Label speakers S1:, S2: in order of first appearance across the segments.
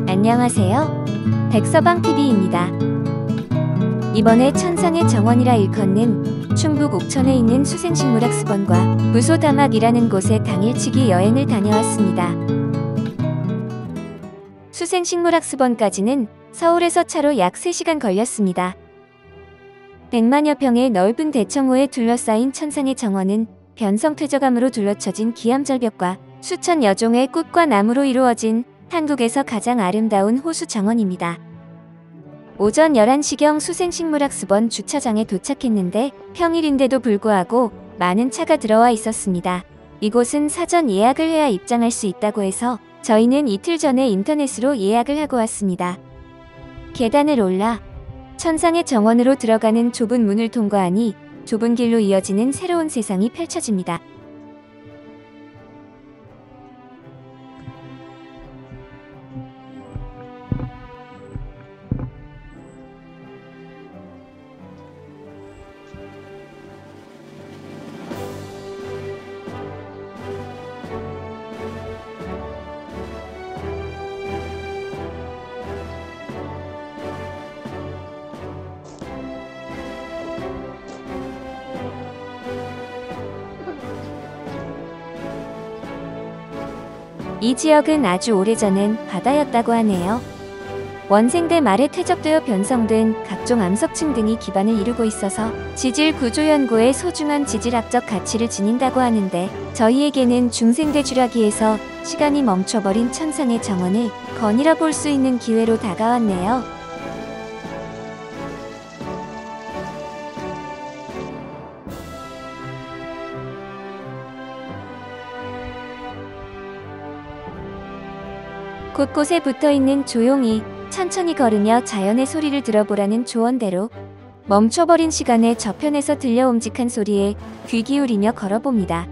S1: 안녕하세요. 백서방TV입니다. 이번에 천상의 정원이라 일컫는 충북 옥천에 있는 수생식물학습원과 부소다막이라는 곳에 당일치기 여행을 다녀왔습니다. 수생식물학습원까지는 서울에서 차로 약 3시간 걸렸습니다. 100만여 평의 넓은 대청호에 둘러싸인 천상의 정원은 변성퇴적암으로 둘러쳐진 기암절벽과 수천 여종의 꽃과 나무로 이루어진 한국에서 가장 아름다운 호수 정원입니다. 오전 11시경 수생식물학습원 주차장에 도착했는데 평일인데도 불구하고 많은 차가 들어와 있었습니다. 이곳은 사전 예약을 해야 입장할 수 있다고 해서 저희는 이틀 전에 인터넷으로 예약을 하고 왔습니다. 계단을 올라 천상의 정원으로 들어가는 좁은 문을 통과하니 좁은 길로 이어지는 새로운 세상이 펼쳐집니다. 이 지역은 아주 오래전엔 바다였다고 하네요. 원생대 말에 퇴적되어 변성된 각종 암석층 등이 기반을 이루고 있어서 지질 구조 연구에 소중한 지질학적 가치를 지닌다고 하는데 저희에게는 중생대 주라기에서 시간이 멈춰버린 천상의 정원을 거닐어 볼 수 있는 기회로 다가왔네요. 곳곳에 붙어있는 조용히 천천히 걸으며 자연의 소리를 들어보라는 조언대로 멈춰버린 시간에 저편에서 들려옴직한 소리에 귀 기울이며 걸어봅니다.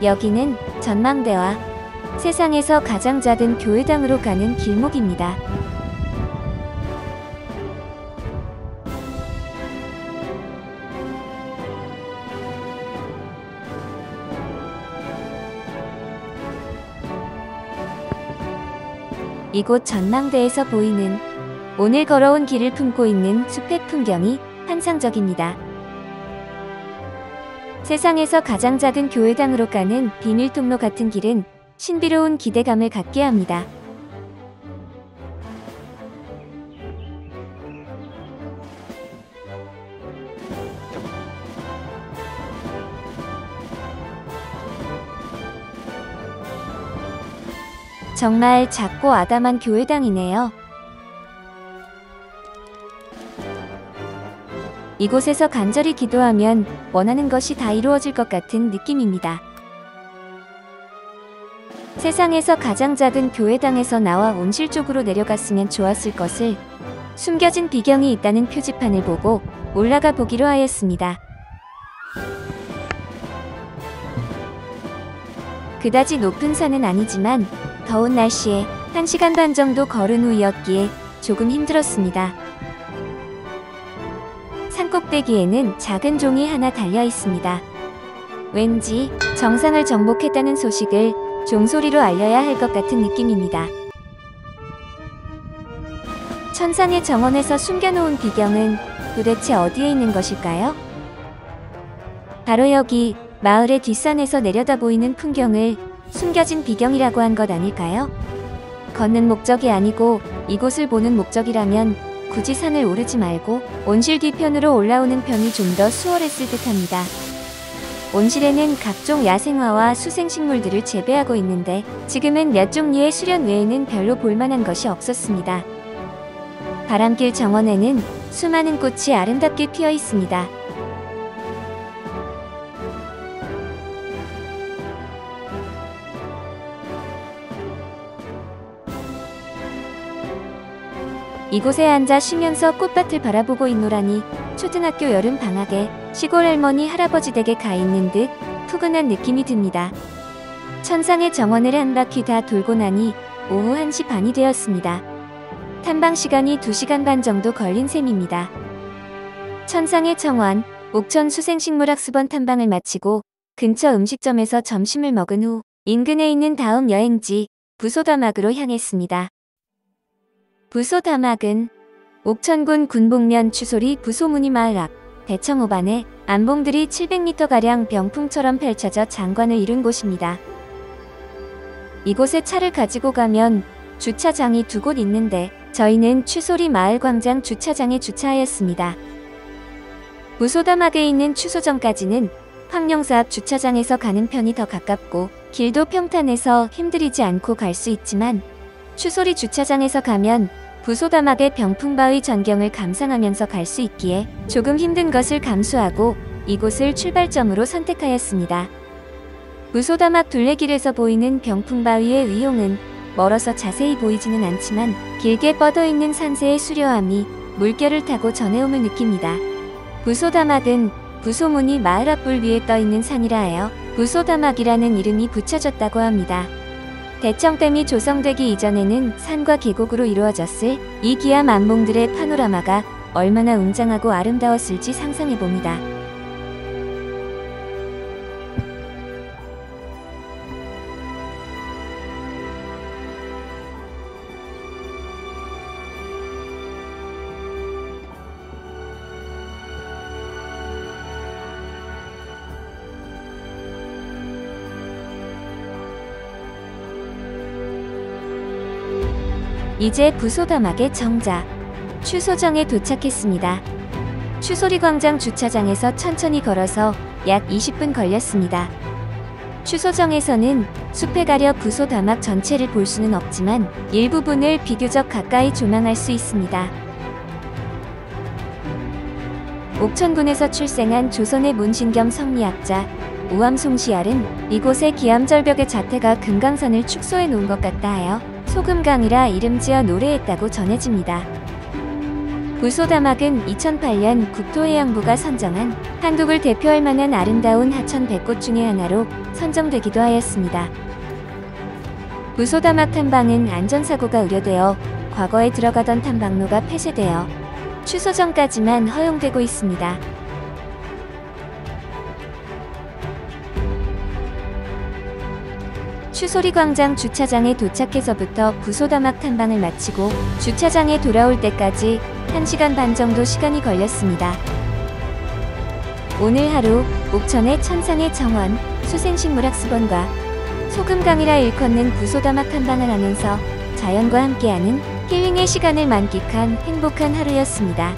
S1: 여기는 전망대와 세상에서 가장 작은 교회당으로 가는 길목입니다. 이곳 전망대에서 보이는 오늘 걸어온 길을 품고 있는 숲의 풍경이 환상적입니다. 세상에서 가장 작은 교회당으로 가는 비밀통로 같은 길은 신비로운 기대감을 갖게 합니다. 정말 작고 아담한 교회당이네요. 이곳에서 간절히 기도하면 원하는 것이 다 이루어질 것 같은 느낌입니다. 세상에서 가장 작은 교회당에서 나와 온실 쪽으로 내려갔으면 좋았을 것을 숨겨진 비경이 있다는 표지판을 보고 올라가 보기로 하였습니다. 그다지 높은 산은 아니지만 더운 날씨에 1시간 반 정도 걸은 후였기에 조금 힘들었습니다. 산 꼭대기에는 작은 종이 하나 달려 있습니다. 왠지 정상을 정복했다는 소식을 종소리로 알려야 할 것 같은 느낌입니다. 천상의 정원에서 숨겨놓은 비경은 도대체 어디에 있는 것일까요? 바로 여기 마을의 뒷산에서 내려다 보이는 풍경을 숨겨진 비경이라고 한 것 아닐까요? 걷는 목적이 아니고 이곳을 보는 목적이라면 굳이 산을 오르지 말고 온실 뒤편으로 올라오는 편이 좀 더 수월했을 듯합니다. 온실에는 각종 야생화와 수생식물들을 재배하고 있는데 지금은 몇 종류의 수련 외에는 별로 볼만한 것이 없었습니다. 바람길 정원에는 수많은 꽃이 아름답게 피어 있습니다. 이곳에 앉아 쉬면서 꽃밭을 바라보고 있노라니 초등학교 여름방학에 시골 할머니 할아버지 댁에 가 있는 듯 푸근한 느낌이 듭니다. 천상의 정원을 한 바퀴 다 돌고 나니 오후 1시 반이 되었습니다. 탐방 시간이 2시간 반 정도 걸린 셈입니다. 천상의 정원, 옥천 수생식물학습원 탐방을 마치고 근처 음식점에서 점심을 먹은 후 인근에 있는 다음 여행지 부소다막으로 향했습니다. 부소다막은 옥천군 군복면 추소리 부소문이 마을 앞 대청호반에 안봉들이 700m가량 병풍처럼 펼쳐져 장관을 이룬 곳입니다. 이곳에 차를 가지고 가면 주차장이 2곳 있는데 저희는 추소리 마을 광장 주차장에 주차하였습니다. 부소다막에 있는 추소정까지는 황령사 앞 주차장에서 가는 편이 더 가깝고 길도 평탄해서 힘들이지 않고 갈 수 있지만 추소리 주차장에서 가면 부소다막의 병풍바위 전경을 감상하면서 갈 수 있기에 조금 힘든 것을 감수하고 이곳을 출발점으로 선택하였습니다. 부소다막 둘레길에서 보이는 병풍바위의 위용은 멀어서 자세히 보이지는 않지만 길게 뻗어있는 산세의 수려함이 물결을 타고 전해옴을 느낍니다. 부소다막은 부소문이 마을 앞불 위에 떠있는 산이라 하여 부소다막이라는 이름이 붙여졌다고 합니다. 대청댐이 조성되기 이전에는 산과 계곡으로 이루어졌을 이 기암 안봉들의 파노라마가 얼마나 웅장하고 아름다웠을지 상상해봅니다. 이제 부소다막의 정자, 추소정에 도착했습니다. 추소리광장 주차장에서 천천히 걸어서 약 20분 걸렸습니다. 추소정에서는 숲에 가려 부소다막 전체를 볼 수는 없지만 일부분을 비교적 가까이 조망할 수 있습니다. 옥천군에서 출생한 조선의 문신 겸 성리학자 우암송시알은 이곳의 기암절벽의 자태가 금강산을 축소해 놓은 것 같다 하여 소금강이라 이름 지어 노래했다고 전해집니다. 부소다막은 2008년 국토해양부가 선정한 한국을 대표할 만한 아름다운 하천 100곳 중의 하나로 선정되기도 하였습니다. 부소다막 탐방은 안전사고가 우려되어 과거에 들어가던 탐방로가 폐쇄되어 취소 전까지만 허용되고 있습니다. 추소리광장 주차장에 도착해서부터 부소다막 탐방을 마치고 주차장에 돌아올 때까지 1시간 반 정도 시간이 걸렸습니다. 오늘 하루 옥천의 천상의 정원, 수생식물학습원과 소금강이라 일컫는 부소다막 탐방을 하면서 자연과 함께하는 힐링의 시간을 만끽한 행복한 하루였습니다.